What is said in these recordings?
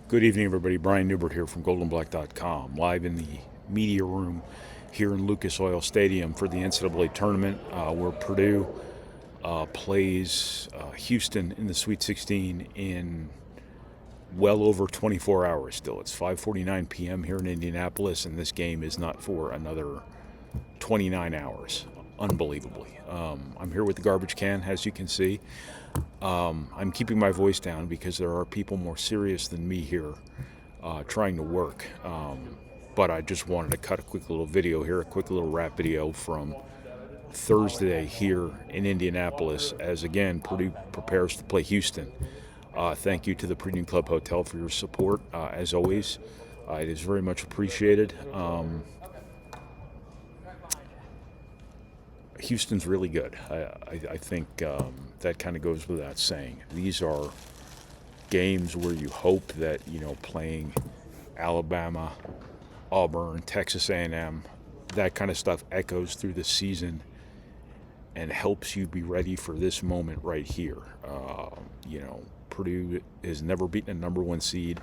Good evening, everybody. Brian Neubert here from goldenblack.com, live in the media room here in Lucas Oil Stadium for the NCAA tournament, where Purdue plays Houston in the Sweet 16 in well over 24 hours still. It's 5:49 p.m. here in Indianapolis, and this game is not for another 29 hours, unbelievably. I'm here with the garbage can, as you can see. I'm keeping my voice down because there are people more serious than me here trying to work. But I just wanted to cut a quick little video here, a quick little rap video from Thursday here in Indianapolis as, again, Purdue prepares to play Houston. Thank you to the Premium Club Hotel for your support, as always. It is very much appreciated. Houston's really good. I think that kind of goes without saying. These are games where you hope that, playing Alabama, Auburn, Texas A&M, that kind of stuff echoes through the season and helps you be ready for this moment right here. Purdue has never beaten a number one seed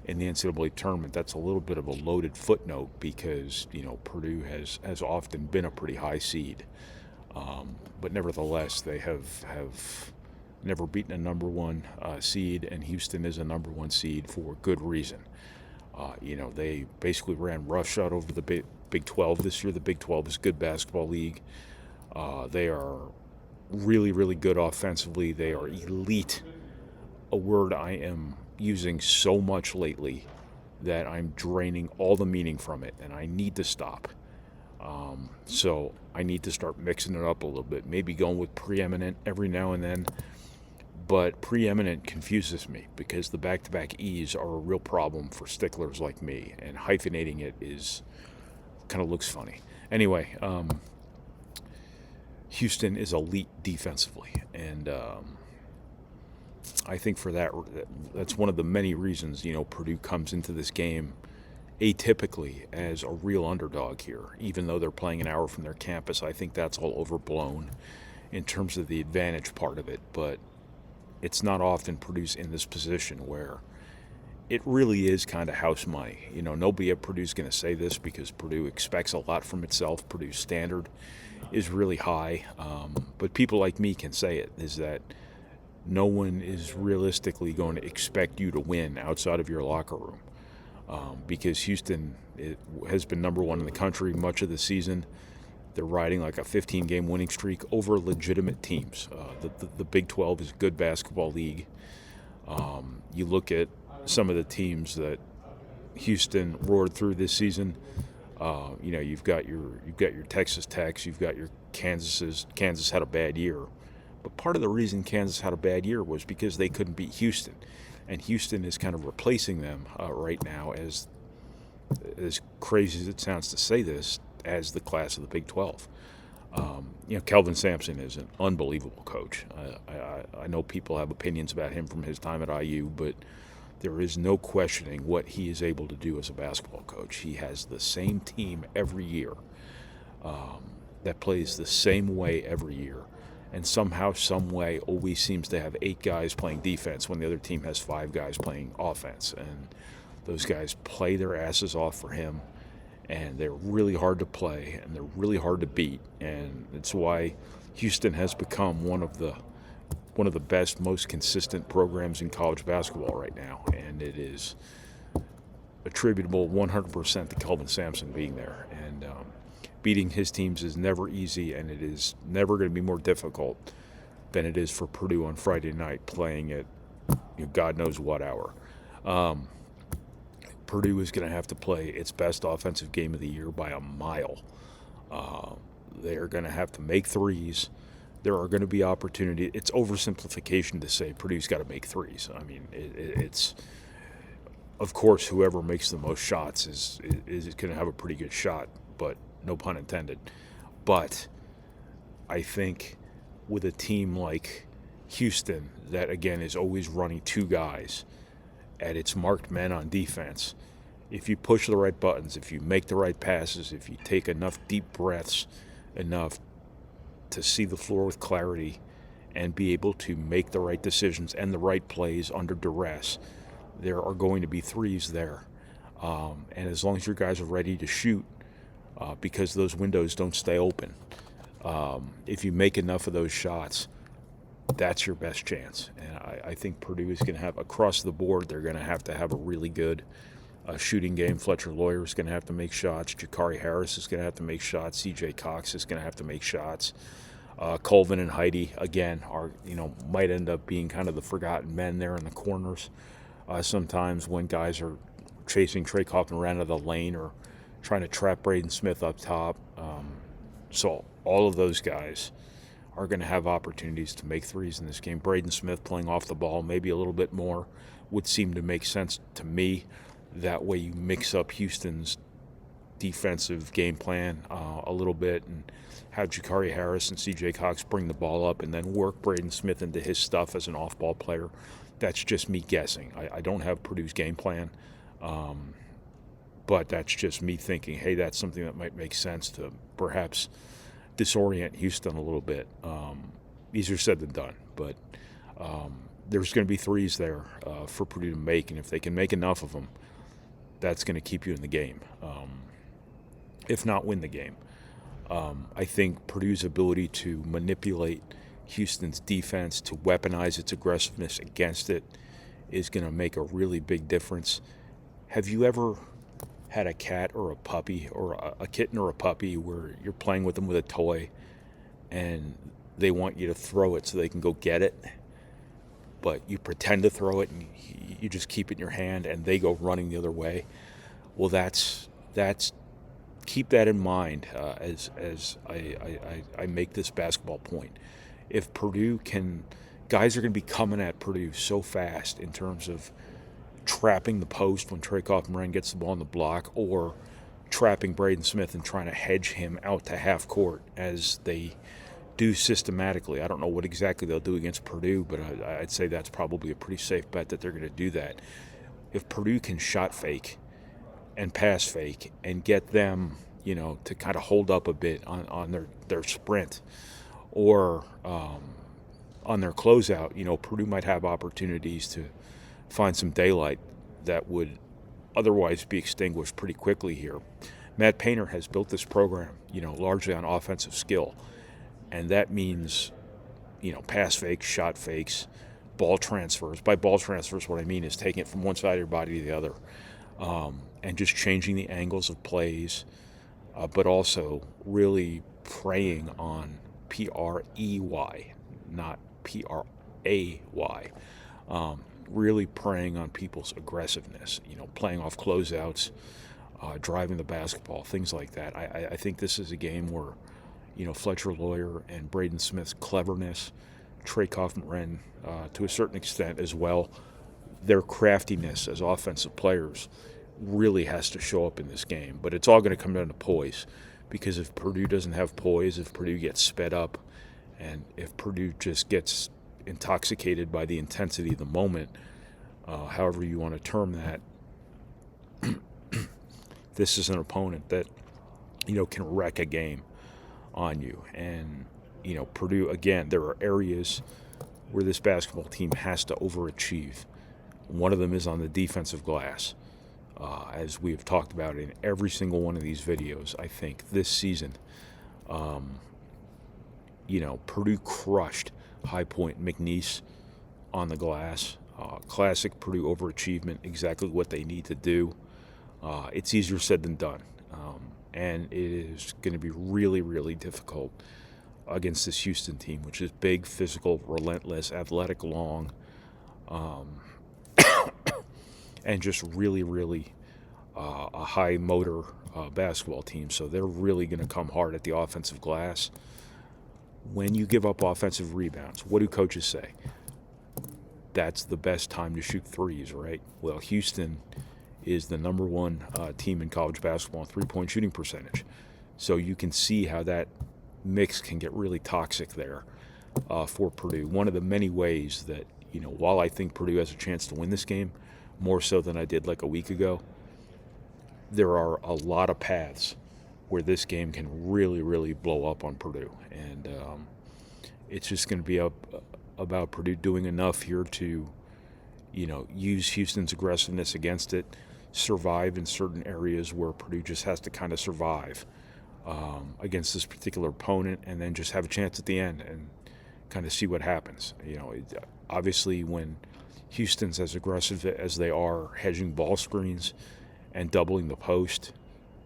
in the NCAA tournament. That's a little bit of a loaded footnote because, Purdue has often been a pretty high seed. But nevertheless, they have never beaten a number one seed, and Houston is a number one seed for good reason. They basically ran roughshod over the Big 12 this year. The Big 12 is a good basketball league. They are really, really good offensively. They are elite, a word I am using so much lately that I'm draining all the meaning from it, and I need to stop. So I need to start mixing it up a little bit, maybe going with preeminent every now and then. But preeminent confuses me because the back-to-back E's are a real problem for sticklers like me, and hyphenating it kind of looks funny. Anyway, Houston is elite defensively, and I think for that's one of the many reasons, Purdue comes into this game atypically as a real underdog here. Even though they're playing an hour from their campus, I think that's all overblown in terms of the advantage part of it. But it's not often Purdue's in this position where it really is kind of house money. Nobody at Purdue's going to say this because Purdue expects a lot from itself. Purdue's standard is really high. But people like me can say it, is that no one is realistically going to expect you to win outside of your locker room. Because Houston has been number one in the country much of the season. They're riding like a 15-game winning streak over legitimate teams. The Big 12 is a good basketball league. You look at some of the teams that Houston roared through this season. You've got your Texas Techs, you've got your Kansases. Kansas had a bad year, but part of the reason Kansas had a bad year was because they couldn't beat Houston. And Houston is kind of replacing them right now, as crazy as it sounds to say this, as the class of the Big 12. Kelvin Sampson is an unbelievable coach. I know people have opinions about him from his time at IU, but there is no questioning what he is able to do as a basketball coach. He has the same team every year that plays the same way every year. And somehow, some way, always seems to have 8 guys playing defense when the other team has 5 guys playing offense. And those guys play their asses off for him, and they're really hard to play, and they're really hard to beat. And it's why Houston has become one of the best, most consistent programs in college basketball right now. And it is attributable 100% to Kelvin Sampson being there. And beating his teams is never easy, and it is never going to be more difficult than it is for Purdue on Friday night playing at God knows what hour. Purdue is going to have to play its best offensive game of the year by a mile. They're going to have to make threes. There are going to be opportunity. It's oversimplification to say Purdue's got to make threes. I mean, it's of course whoever makes the most shots is going to have a pretty good shot, but no pun intended. But I think with a team like Houston that, again, is always running 2 guys at its marked men on defense, if you push the right buttons, if you make the right passes, if you take enough deep breaths, enough to see the floor with clarity and be able to make the right decisions and the right plays under duress, there are going to be threes there. And as long as your guys are ready to shoot, because those windows don't stay open, if you make enough of those shots, that's your best chance. And I think Purdue is going to have, across the board, they're going to have a really good shooting game. Fletcher Lawyer is going to have to make shots. Jakari Harris is going to have to make shots. C.J. Cox is going to have to make shots. Colvin and Heidi, again, might end up being kind of the forgotten men there in the corners. Sometimes when guys are chasing Trey Kaufman around to the lane or trying to trap Braden Smith up top. So all of those guys are going to have opportunities to make threes in this game. Braden Smith playing off the ball maybe a little bit more would seem to make sense to me. That way you mix up Houston's defensive game plan a little bit and have Jakari Harris and C.J. Cox bring the ball up and then work Braden Smith into his stuff as an off-ball player. That's just me guessing. I don't have Purdue's game plan, but that's just me thinking, hey, that's something that might make sense to perhaps disorient Houston a little bit. Easier said than done, but there's going to be threes there for Purdue to make, and if they can make enough of them, that's going to keep you in the game, if not win the game. I think Purdue's ability to manipulate Houston's defense, to weaponize its aggressiveness against it, is going to make a really big difference. Have you ever had a cat or a puppy, or a kitten or a puppy, where you're playing with them with a toy and they want you to throw it so they can go get it, but you pretend to throw it and you just keep it in your hand and they go running the other way? Well, that's keep that in mind as I make this basketball point. If Purdue can, guys are going to be coming at Purdue so fast in terms of trapping the post when Trey Kaufman gets the ball on the block, or trapping Braden Smith and trying to hedge him out to half court as they do systematically. I don't know what exactly they'll do against Purdue, but I'd say that's probably a pretty safe bet that they're going to do that. If Purdue can shot fake and pass fake and get them, to kind of hold up a bit on their sprint or on their closeout, Purdue might have opportunities to find some daylight that would otherwise be extinguished pretty quickly here. Matt Painter has built this program, largely on offensive skill, and that means, pass fakes, shot fakes, ball transfers. By ball transfers, what I mean is taking it from one side of your body to the other, and just changing the angles of plays, but also really preying on P-R-E-Y, not P-R-A-Y. Really preying on people's aggressiveness, playing off closeouts, driving the basketball, things like that. I think this is a game where, Fletcher Lawyer and Braden Smith's cleverness, Trey Kaufman to a certain extent as well, their craftiness as offensive players really has to show up in this game. But it's all going to come down to poise, because if Purdue doesn't have poise, if Purdue gets sped up, and if Purdue just gets intoxicated by the intensity of the moment, however you want to term that, this is an opponent that, can wreck a game on you. And, Purdue, again, there are areas where this basketball team has to overachieve. One of them is on the defensive glass. As we have talked about in every single one of these videos, I think this season, Purdue crushed High Point McNeese on the glass. Classic Purdue overachievement, exactly what they need to do. It's easier said than done. And it is going to be really, really difficult against this Houston team, which is big, physical, relentless, athletic, long, and just really, really a high motor basketball team. So they're really going to come hard at the offensive glass. When you give up offensive rebounds, what do coaches say? That's the best time to shoot threes, right? Well, Houston is the number one team in college basketball in three-point shooting percentage. So you can see how that mix can get really toxic there for Purdue. One of the many ways that, while I think Purdue has a chance to win this game, more so than I did like a week ago, there are a lot of paths where this game can really, really blow up on Purdue. And it's just going to be about Purdue doing enough here to, use Houston's aggressiveness against it, survive in certain areas where Purdue just has to kind of survive against this particular opponent, and then just have a chance at the end and kind of see what happens. Obviously, when Houston's as aggressive as they are, hedging ball screens and doubling the post,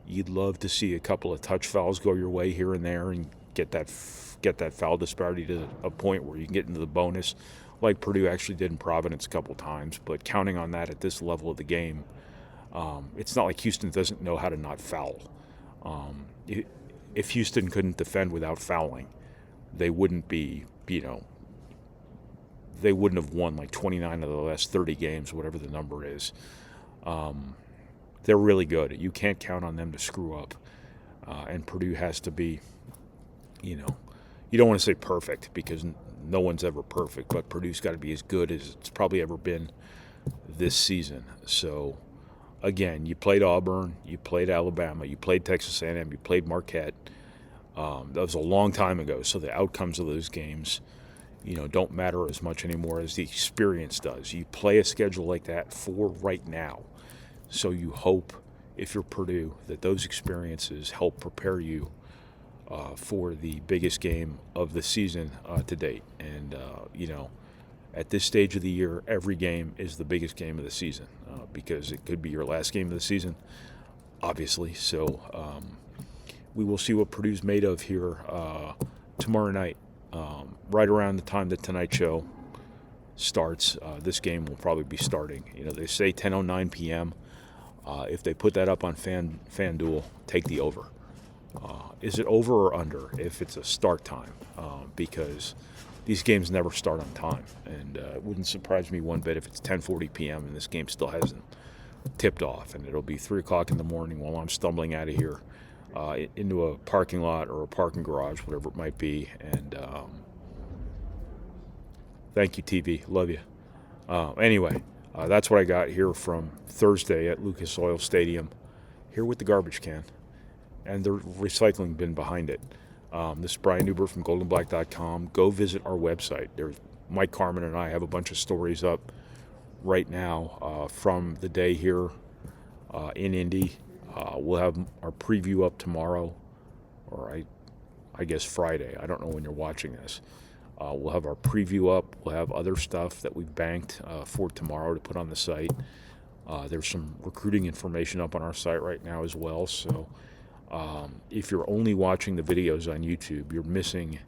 you'd love to see a couple of touch fouls go your way here and there and get that foul disparity to a point where you can get into the bonus, like Purdue actually did in Providence a couple times. But counting on that at this level of the game, it's not like Houston doesn't know how to not foul. If Houston couldn't defend without fouling, they wouldn't be, they wouldn't have won like 29 of the last 30 games, whatever the number is. They're really good. You can't count on them to screw up. And Purdue has to be, you don't want to say perfect because no one's ever perfect, but Purdue's got to be as good as it's probably ever been this season. So, again, you played Auburn, you played Alabama, you played Texas A&M, you played Marquette. That was a long time ago, so the outcomes of those games, don't matter as much anymore as the experience does. You play a schedule like that for right now, so you hope, if you're Purdue, that those experiences help prepare you for the biggest game of the season to date. And, at this stage of the year, every game is the biggest game of the season because it could be your last game of the season, obviously. So we will see what Purdue's made of here tomorrow night, right around the time the Tonight Show starts. This game will probably be starting. They say 10:09 p.m. If they put that up on FanDuel, take the over. Is it over or under if it's a start time? Because these games never start on time, and it wouldn't surprise me one bit if it's 10:40 p.m. and this game still hasn't tipped off, and it'll be 3 o'clock in the morning while I'm stumbling out of here into a parking lot or a parking garage, whatever it might be. And thank you, TV. Love you. Anyway, that's what I got here from Thursday at Lucas Oil Stadium, here with the garbage can and the recycling bin behind it. This is Brian Neubert from goldenblack.com. Go visit our website. There's Mike Carmen and I have a bunch of stories up right now from the day here in Indy. We'll have our preview up tomorrow, or I guess Friday. I don't know when you're watching this. We'll have our preview up. We'll have other stuff that we've banked for tomorrow to put on the site. There's some recruiting information up on our site right now as well. So if you're only watching the videos on YouTube, you're missing,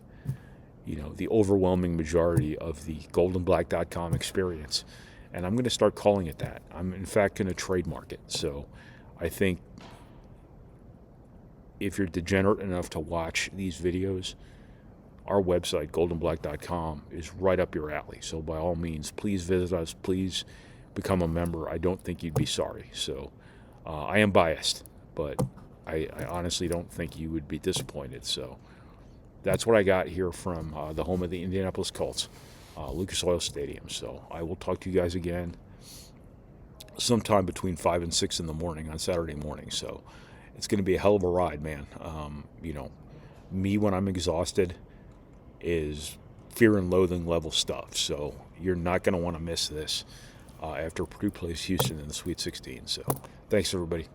the overwhelming majority of the goldenblack.com experience. And I'm going to start calling it that. I'm, in fact, going to trademark it. So I think if you're degenerate enough to watch these videos, our website, goldenblack.com, is right up your alley. So by all means, please visit us. Please become a member. I don't think you'd be sorry. So I am biased, but I honestly don't think you would be disappointed. So that's what I got here from the home of the Indianapolis Colts, Lucas Oil Stadium. So I will talk to you guys again sometime between 5 and 6 in the morning on Saturday morning. So it's going to be a hell of a ride, man. Me when I'm exhausted is fear and loathing level stuff. So you're not going to want to miss this after Purdue plays Houston in the Sweet 16. So thanks, everybody.